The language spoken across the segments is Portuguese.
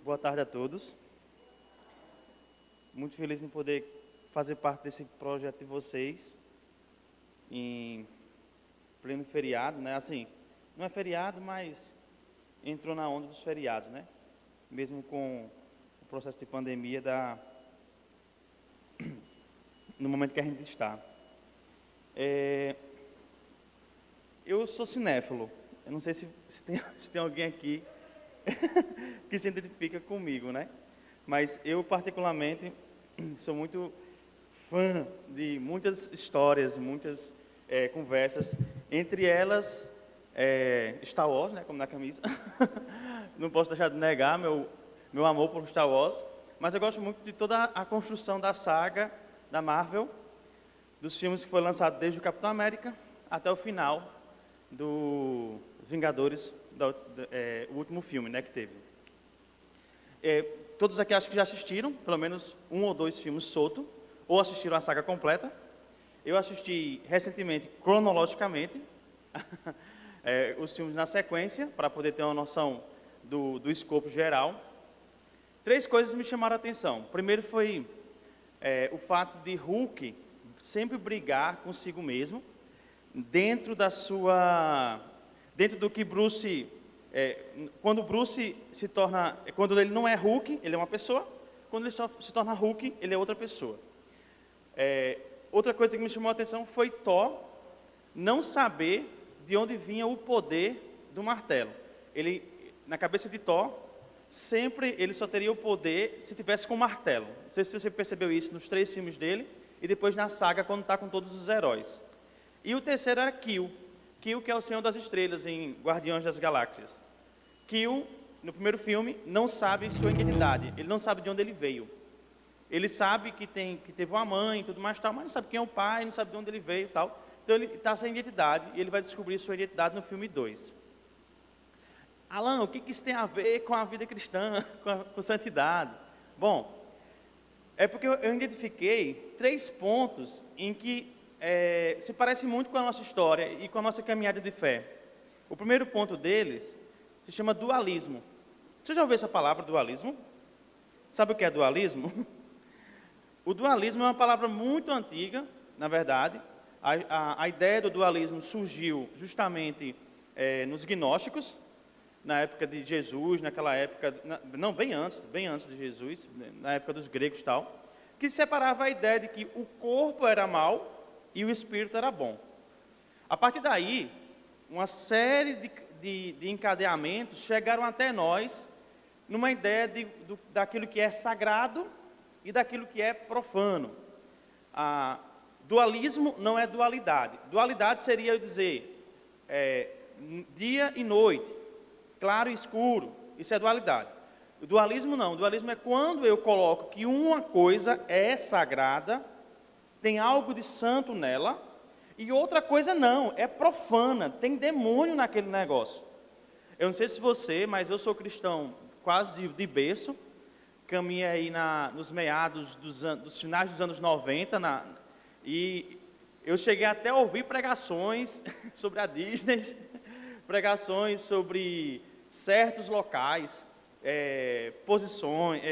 Boa tarde a todos. Muito feliz em poder fazer parte desse projeto de vocês em pleno feriado, né? Assim, não é feriado, mas entrou na onda dos feriados, né? Mesmo com o processo de pandemia no momento que a gente está. Eu sou cinéfilo. Eu não sei se tem alguém aqui que se identifica comigo, né? Mas eu, particularmente, sou muito fã de muitas histórias, muitas conversas, entre elas Star Wars, né, como na camisa. Não posso deixar de negar meu amor por Star Wars, mas eu gosto muito de toda a construção da saga da Marvel, dos filmes que foram lançados desde o Capitão América até o final do Vingadores, o último filme, né, que teve. Todos aqui acho que já assistiram, pelo menos um ou dois filmes solto, ou assistiram a saga completa. Eu assisti recentemente, cronologicamente, os filmes na sequência, para poder ter uma noção do escopo geral. Três coisas me chamaram a atenção. Primeiro foi o fato de Hulk sempre brigar consigo mesmo, dentro do que Bruce... quando Bruce se torna... Quando ele não é Hulk, ele é uma pessoa. Quando ele se torna Hulk, ele é outra pessoa. Outra coisa que me chamou a atenção foi Thor não saber de onde vinha o poder do martelo. Na cabeça de Thor, sempre ele só teria o poder se tivesse com o martelo. Não sei se você percebeu isso nos 3 filmes dele e depois na saga, quando está com todos os heróis. E o terceiro era Kill, que é o Senhor das Estrelas em Guardiões das Galáxias. Kill, no primeiro filme, não sabe sua identidade, ele não sabe de onde ele veio. Ele sabe que teve uma mãe e tudo mais, tal, mas não sabe quem é o pai, não sabe de onde ele veio e tal. Então ele está sem identidade e ele vai descobrir sua identidade no filme 2. Alan, o que isso tem a ver com a vida cristã, com santidade? Bom, é porque eu identifiquei 3 pontos em que se parece muito com a nossa história e com a nossa caminhada de fé. O primeiro ponto deles se chama dualismo. Você já ouviu essa palavra, dualismo? Sabe o que é dualismo? O dualismo é uma palavra muito antiga, na verdade. A ideia do dualismo surgiu justamente nos gnósticos, na época de Jesus, naquela época, não, bem antes de Jesus, na época dos gregos e tal, que separava a ideia de que o corpo era mau e o espírito era bom. A partir daí, uma série de encadeamentos chegaram até nós numa ideia daquilo que é sagrado e daquilo que é profano. Dualismo não é dualidade. Dualidade seria eu dizer dia e noite, claro e escuro. Isso é dualidade. O dualismo não. O dualismo é quando eu coloco que uma coisa é sagrada, tem algo de santo nela, e outra coisa não, é profana, tem demônio naquele negócio. Eu não sei se você, mas eu sou cristão quase de berço, caminhei aí nos meados dos finais dos anos 90, e eu cheguei até a ouvir pregações sobre a Disney, pregações sobre certos locais, posições,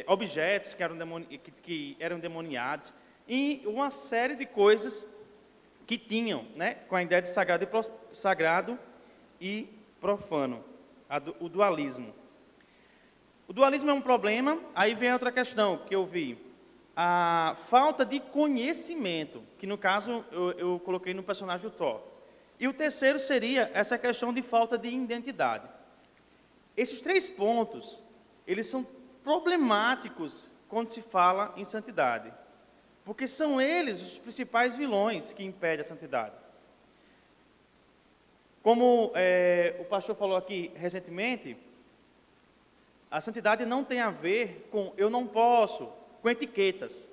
objetos que eram endemoniados, e uma série de coisas que tinham, né, com a ideia de sagrado e profano, o dualismo. O dualismo é um problema. Aí vem outra questão que eu vi, a falta de conhecimento, que no caso eu coloquei no personagem do Thor. E o terceiro seria essa questão de falta de identidade. Esses 3 pontos, eles são problemáticos quando se fala em santidade, porque são eles os principais vilões que impedem a santidade. Como o pastor falou aqui recentemente, a santidade não tem a ver com eu não posso, com etiquetas.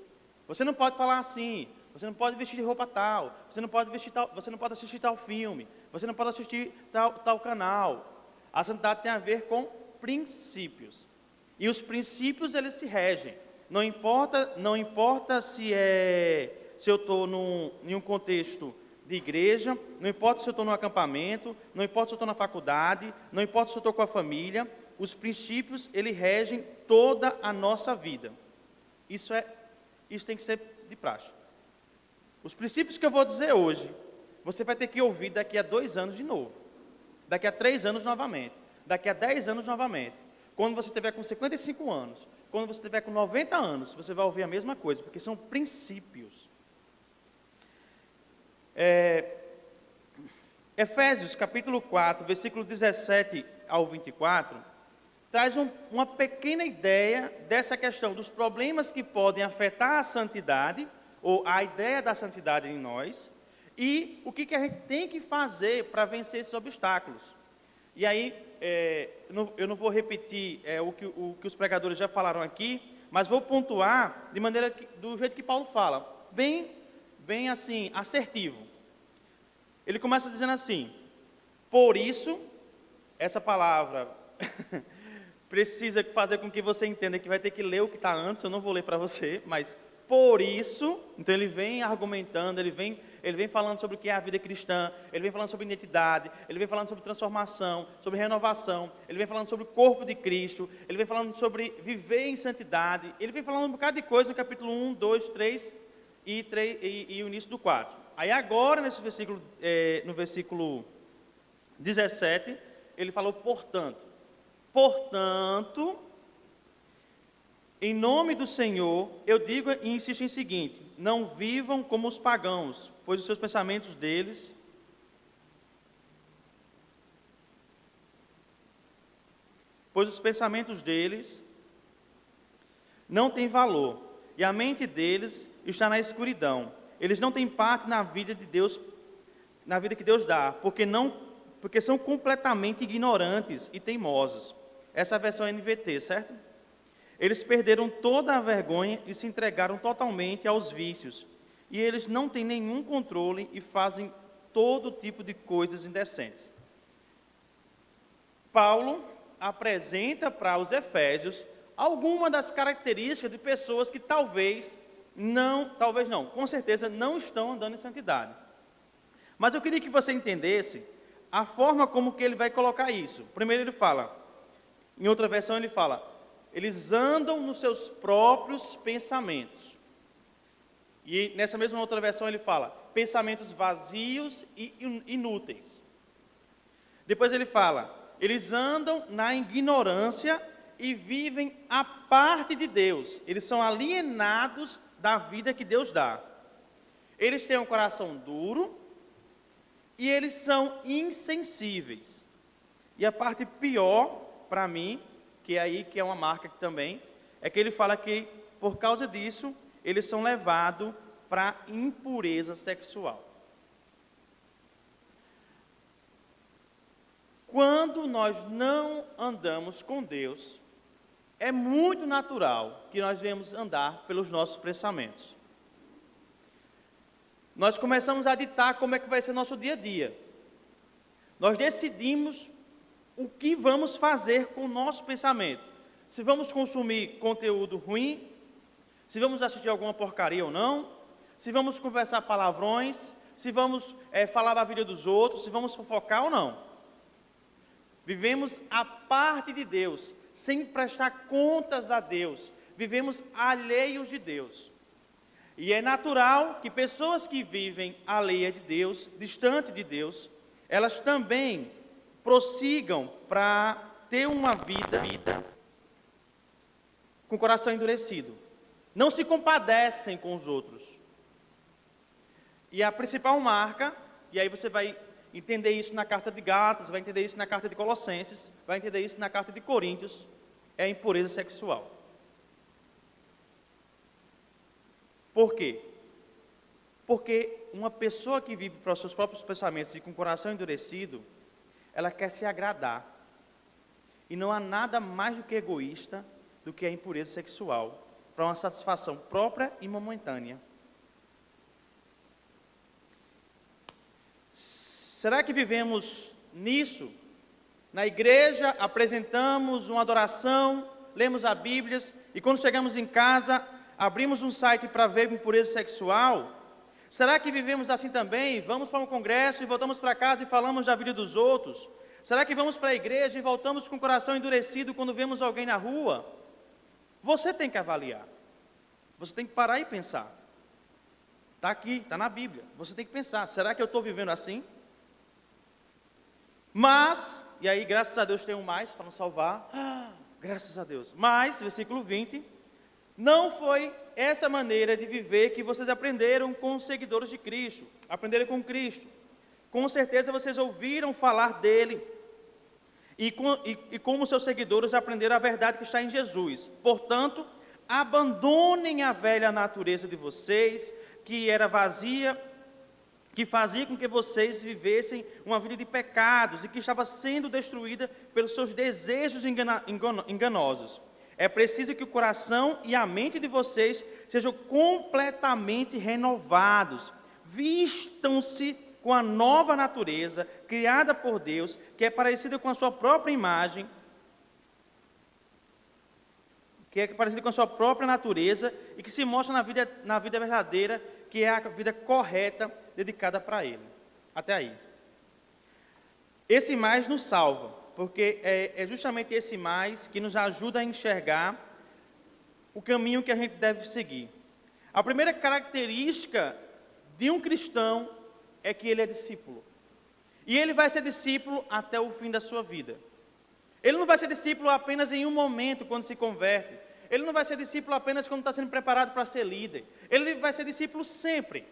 Você não pode falar assim, você não pode vestir de roupa tal, você não pode assistir tal filme, você não pode assistir tal canal. A santidade tem a ver com princípios. E os princípios, eles se regem. Não importa se eu estou em um contexto de igreja, não importa se eu estou no acampamento, não importa se eu estou na faculdade, não importa se eu estou com a família, os princípios, eles regem toda a nossa vida. Isso tem que ser de praxe. Os princípios que eu vou dizer hoje, você vai ter que ouvir daqui a 2 anos de novo. Daqui a 3 anos novamente. Daqui a 10 anos novamente. Quando você estiver com 55 anos. Quando você estiver com 90 anos, você vai ouvir a mesma coisa, porque são princípios. Efésios, capítulo 4, versículo 17 ao 24, traz uma pequena ideia dessa questão dos problemas que podem afetar a santidade, ou a ideia da santidade em nós, e o que a gente tem que fazer para vencer esses obstáculos. E aí, eu não vou repetir o que os pregadores já falaram aqui, mas vou pontuar de maneira do jeito que Paulo fala, bem assim, assertivo. Ele começa dizendo assim: por isso, essa palavra precisa fazer com que você entenda que vai ter que ler o que está antes, eu não vou ler para você, mas por isso, então ele vem argumentando, ele vem falando sobre o que é a vida cristã, ele vem falando sobre identidade, ele vem falando sobre transformação, sobre renovação, ele vem falando sobre o corpo de Cristo, ele vem falando sobre viver em santidade, ele vem falando um bocado de coisa no capítulo 1, 2, 3 e o início do 4. Aí agora, nesse versículo, no versículo 17, ele falou, portanto, em nome do Senhor, eu digo e insisto em seguinte: não vivam como os pagãos, pois os pensamentos deles não têm valor, e a mente deles está na escuridão. Eles não têm parte na vida de Deus, na vida que Deus dá, porque são completamente ignorantes e teimosos. Essa é a versão NVT, certo? Eles perderam toda a vergonha e se entregaram totalmente aos vícios. E eles não têm nenhum controle e fazem todo tipo de coisas indecentes. Paulo apresenta para os efésios algumas das características de pessoas que talvez não, com certeza não estão andando em santidade. Mas eu queria que você entendesse a forma como que ele vai colocar isso. Primeiro ele fala, em outra versão ele fala, eles andam nos seus próprios pensamentos. E nessa mesma outra versão ele fala, pensamentos vazios e inúteis. Depois ele fala, eles andam na ignorância e vivem à parte de Deus. Eles são alienados da vida que Deus dá. Eles têm um coração duro e eles são insensíveis. E a parte pior, para mim, que é uma marca que também, é que ele fala que, por causa disso, eles são levados para impureza sexual. Quando nós não andamos com Deus, é muito natural que nós venhamos andar pelos nossos pensamentos. Nós começamos a ditar como é que vai ser nosso dia a dia. Nós decidimos o que vamos fazer com o nosso pensamento. Se vamos consumir conteúdo ruim, se vamos assistir alguma porcaria ou não, se vamos conversar palavrões, se vamos falar da vida dos outros, se vamos fofocar ou não. Vivemos à parte de Deus, sem prestar contas a Deus. Vivemos alheios de Deus. E é natural que pessoas que vivem alheia de Deus, distante de Deus, elas também prossigam para ter uma vida com o coração endurecido. Não se compadecem com os outros. E a principal marca, e aí você vai entender isso na carta de Gálatas, vai entender isso na carta de Colossenses, vai entender isso na carta de Coríntios, é a impureza sexual. Por quê? Porque uma pessoa que vive para os seus próprios pensamentos e com o coração endurecido, ela quer se agradar. E não há nada mais do que egoísta do que a impureza sexual, para uma satisfação própria e momentânea. Será que vivemos nisso? Na igreja, apresentamos uma adoração, lemos a Bíblia, e quando chegamos em casa, abrimos um site para ver impureza sexual? Será que vivemos assim também? Vamos para um congresso e voltamos para casa e falamos da vida dos outros? Será que vamos para a igreja e voltamos com o coração endurecido quando vemos alguém na rua? Você tem que avaliar. Você tem que parar e pensar. Está aqui, está na Bíblia. Você tem que pensar, será que eu estou vivendo assim? Mas, e aí graças a Deus tem um mais para nos salvar. Graças a Deus. Mas, versículo 20, não foi essa maneira de viver que vocês aprenderam com os seguidores de Cristo. Aprenderam com Cristo. Com certeza vocês ouviram falar dele. E como seus seguidores aprenderam a verdade que está em Jesus. Portanto, abandonem a velha natureza de vocês, que era vazia, que fazia com que vocês vivessem uma vida de pecados e que estava sendo destruída pelos seus desejos enganosos. É preciso que o coração e a mente de vocês sejam completamente renovados. Vistam-se com a nova natureza, criada por Deus, que é parecida com a sua própria imagem, que é parecida com a sua própria natureza e que se mostra na vida verdadeira, que é a vida correta, dedicada para Ele. Até aí. Esse mais nos salva, porque é justamente esse mais que nos ajuda a enxergar o caminho que a gente deve seguir. A primeira característica de um cristão é que ele é discípulo. E ele vai ser discípulo até o fim da sua vida. Ele não vai ser discípulo apenas em um momento, quando se converte. Ele não vai ser discípulo apenas quando está sendo preparado para ser líder. Ele vai ser discípulo sempre.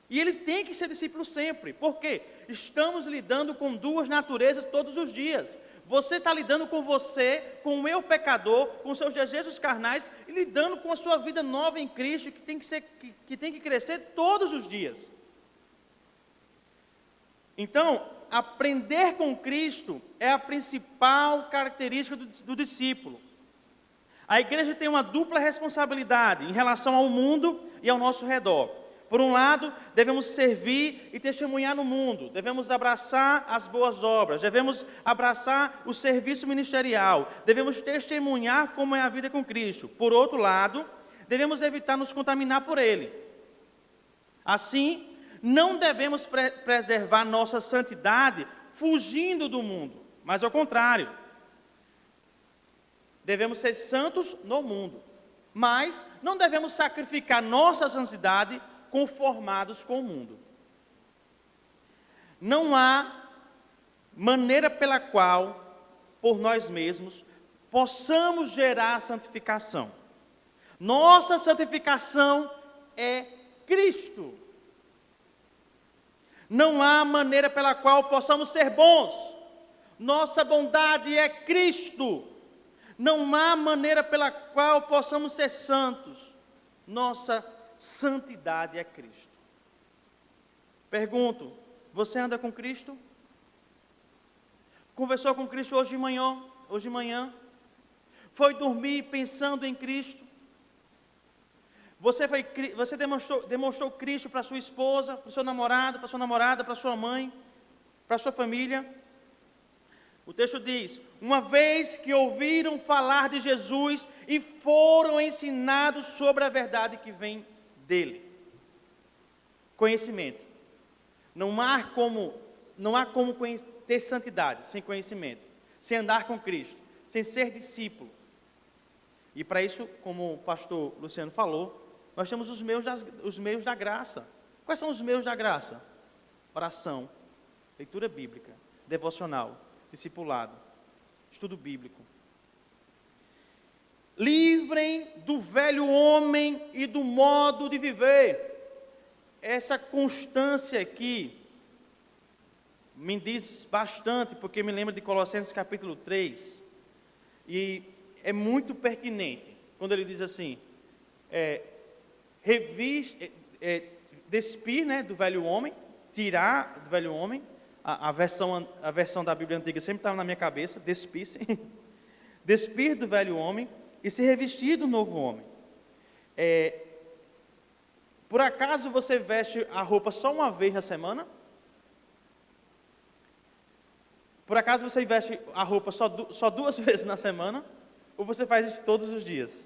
E ele tem que ser discípulo sempre. Por quê? Estamos lidando com duas naturezas todos os dias. Você está lidando com você, com o eu pecador, com seus desejos carnais, e lidando com a sua vida nova em Cristo, que tem que crescer todos os dias. Então, aprender com Cristo é a principal característica do discípulo. A igreja tem uma dupla responsabilidade em relação ao mundo e ao nosso redor. Por um lado, devemos servir e testemunhar no mundo, devemos abraçar as boas obras, devemos abraçar o serviço ministerial, devemos testemunhar como é a vida com Cristo. Por outro lado, devemos evitar nos contaminar por Ele. Assim, não devemos preservar nossa santidade fugindo do mundo, mas ao contrário. Devemos ser santos no mundo, mas não devemos sacrificar nossa santidade conformados com o mundo. Não há maneira pela qual, por nós mesmos, possamos gerar santificação. Nossa santificação é Cristo. Não há maneira pela qual possamos ser bons. Nossa bondade é Cristo. Não há maneira pela qual possamos ser santos. Nossa santidade é Cristo. Pergunto, você anda com Cristo? Conversou com Cristo hoje de manhã? Foi dormir pensando em Cristo? Você demonstrou Cristo para sua esposa, para o seu namorado, para sua namorada, para sua mãe, para sua família? O texto diz: uma vez que ouviram falar de Jesus e foram ensinados sobre a verdade que vem dele. Conhecimento. Não há como ter santidade sem conhecimento, sem andar com Cristo, sem ser discípulo. E para isso, como o pastor Luciano falou, nós temos os meios da graça. Quais são os meios da graça? Oração, leitura bíblica, devocional, discipulado, estudo bíblico. Livrem do velho homem e do modo de viver. Essa constância aqui me diz bastante, porque me lembra de Colossenses capítulo 3, e é muito pertinente, quando ele diz assim, despir, né, do velho homem, tirar do velho homem. A versão da Bíblia antiga sempre estava na minha cabeça, despir-se, despir do velho homem e se revestir do novo homem. Por acaso você veste a roupa só uma vez na semana? Por acaso você veste a roupa só 2 vezes na semana? Ou você faz isso todos os dias?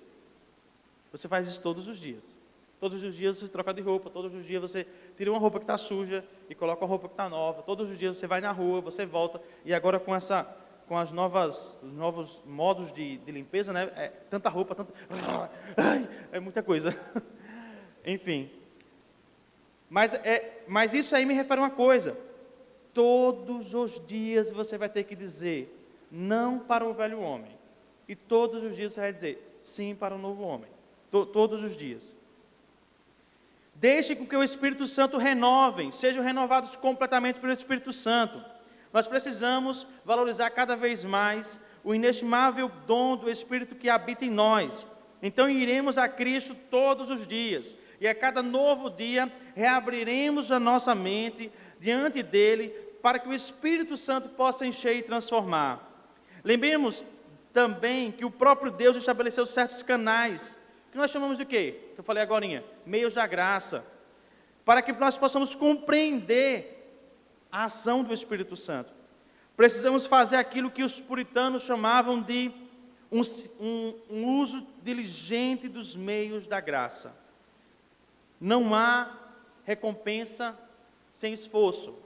Você faz isso todos os dias. Todos os dias você troca de roupa, todos os dias você tira uma roupa que está suja e coloca uma roupa que está nova, todos os dias você vai na rua, você volta, e agora com os novos modos de limpeza, né? Tanta roupa, é muita coisa. Enfim. Mas isso aí me refere a uma coisa. Todos os dias você vai ter que dizer não para o velho homem. E todos os dias você vai dizer sim para o novo homem. Todos os dias. Deixe com que o Espírito Santo renovem, sejam renovados completamente pelo Espírito Santo. Nós precisamos valorizar cada vez mais o inestimável dom do Espírito que habita em nós. Então iremos a Cristo todos os dias. E a cada novo dia reabriremos a nossa mente diante dele para que o Espírito Santo possa encher e transformar. Lembremos também que o próprio Deus estabeleceu certos canais, que nós chamamos de quê? Que eu falei agorinha, meios da graça, para que nós possamos compreender a ação do Espírito Santo. Precisamos fazer aquilo que os puritanos chamavam de um uso diligente dos meios da graça. Não há recompensa sem esforço.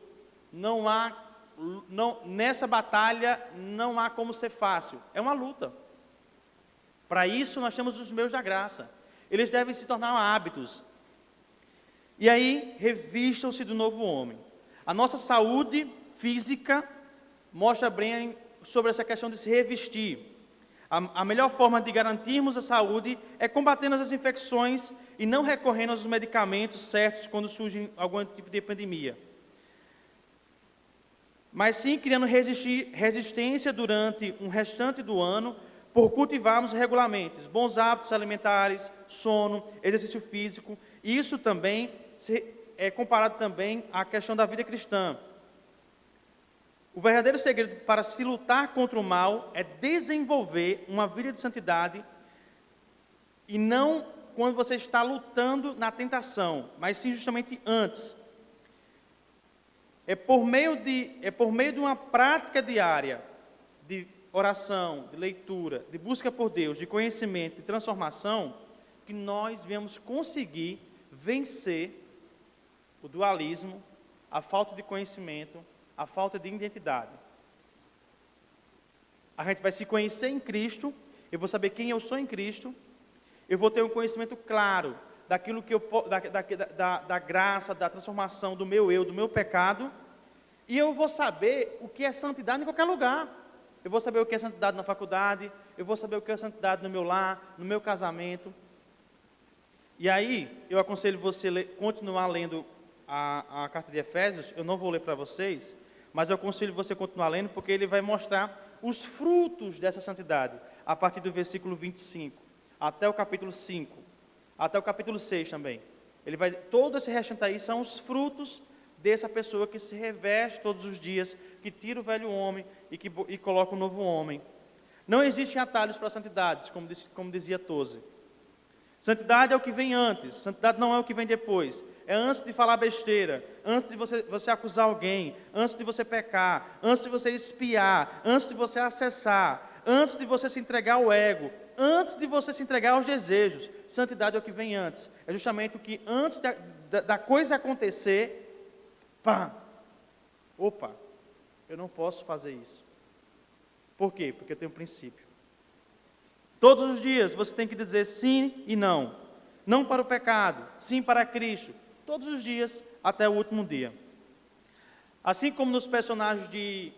Nessa batalha não há como ser fácil. É uma luta. Para isso nós temos os meios da graça. Eles devem se tornar hábitos. E aí, revistam-se do novo homem. A nossa saúde física mostra bem sobre essa questão de se revestir. A melhor forma de garantirmos a saúde é combatendo as infecções e não recorrendo aos medicamentos certos quando surge algum tipo de epidemia. Mas sim criando resistência durante um restante do ano por cultivarmos regularmente bons hábitos alimentares, sono, exercício físico. Isso também é comparado também à questão da vida cristã. O verdadeiro segredo para se lutar contra o mal é desenvolver uma vida de santidade e não quando você está lutando na tentação, mas sim justamente antes. É por meio de uma prática diária de oração, de leitura, de busca por Deus, de conhecimento, de transformação, que nós vamos conseguir vencer o dualismo, a falta de conhecimento, a falta de identidade. A gente vai se conhecer em Cristo, eu vou saber quem eu sou em Cristo, eu vou ter um conhecimento claro daquilo que da graça, da transformação do meu eu, do meu pecado, e eu vou saber o que é santidade em qualquer lugar. Eu vou saber o que é santidade na faculdade, eu vou saber o que é santidade no meu lar, no meu casamento. E aí, eu aconselho você continuar lendo a carta de Efésios. Eu não vou ler para vocês, mas eu aconselho você continuar lendo, porque ele vai mostrar os frutos dessa santidade, a partir do versículo 25, até o capítulo 5, até o capítulo 6 também. Todo esse restante aí são os frutos dessa pessoa que se reveste todos os dias, que tira o velho homem e coloca o novo homem. Não existem atalhos para a santidade, como dizia Tozer. Santidade é o que vem antes, santidade não é o que vem depois. É antes de falar besteira, antes de você acusar alguém, antes de você pecar, antes de você espiar, antes de você acessar, antes de você se entregar ao ego, antes de você se entregar aos desejos. Santidade é o que vem antes. É justamente o que antes da coisa acontecer, pá! Opa, eu não posso fazer isso. Por quê? Porque eu tenho um princípio. Todos os dias você tem que dizer sim e não. Não para o pecado, sim para Cristo. Todos os dias, até o último dia. Assim como nos personagens de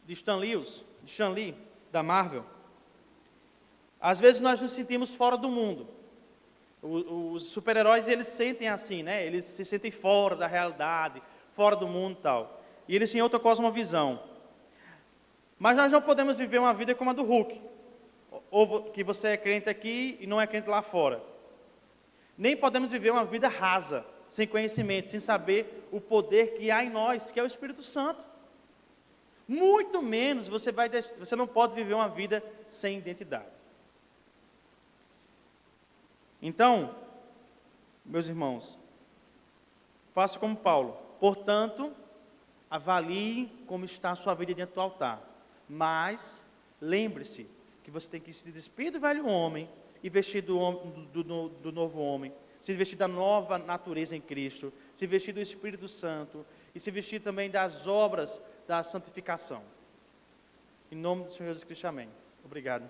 Stan Lee, da Marvel, às vezes nós nos sentimos fora do mundo. Os super-heróis, eles sentem assim, né? Eles se sentem fora da realidade, fora do mundo e tal. E eles têm outra cosmovisão. Mas nós não podemos viver uma vida como a do Hulk. Ou que você é crente aqui e não é crente lá fora. Nem podemos viver uma vida rasa, sem conhecimento, sem saber o poder que há em nós, que é o Espírito Santo. Muito menos você não pode viver uma vida sem identidade. Então, meus irmãos, faça como Paulo. Portanto, avalie como está a sua vida diante do altar. Mas, lembre-se que você tem que se despir do velho homem e vestir do novo homem. se vestir da nova natureza em Cristo, se vestir do Espírito Santo e se vestir também das obras da santificação. Em nome do Senhor Jesus Cristo, amém. Obrigado.